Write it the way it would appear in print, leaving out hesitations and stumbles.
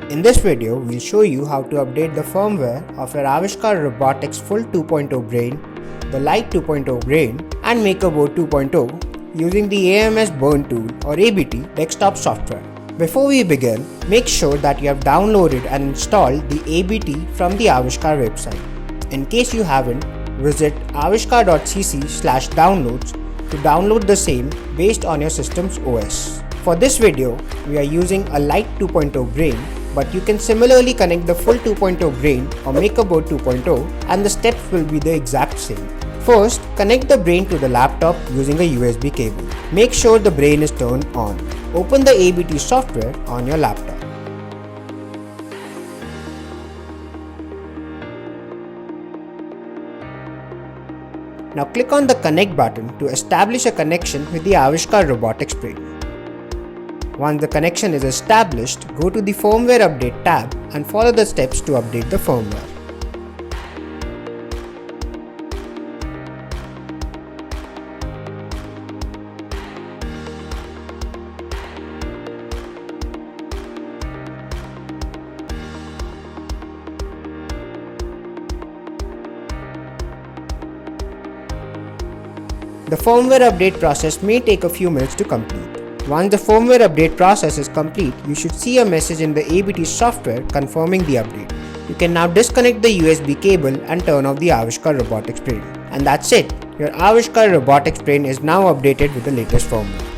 In this video, we'll show you how to update the firmware of your Avishkaar Robotics Full 2.0 brain, the LITE 2.0 brain, and MakerBoard 2.0 using the AMS Burn Tool or ABT Desktop Software. Before we begin, make sure that you have downloaded and installed the ABT from the Avishkaar website. In case you haven't, visit avishkaar.cc/downloads to download the same based on your system's OS. For this video, we are using a LITE 2.0 brain, but you can similarly connect the full 2.0 brain or MakerBoard 2.0 and the steps will be the exact same. First, connect the brain to the laptop using a USB cable. Make sure the brain is turned on. Open the ABT software on your laptop. Now click on the connect button to establish a connection with the Avishkaar Robotics brain. Once the connection is established, go to the firmware update tab and follow the steps to update the firmware. The firmware update process may take a few minutes to complete. Once the firmware update process is complete, you should see a message in the ABT software confirming the update. You can now disconnect the USB cable and turn off the Avishkaar Robotics brain. And that's it. Your Avishkaar Robotics brain is now updated with the latest firmware.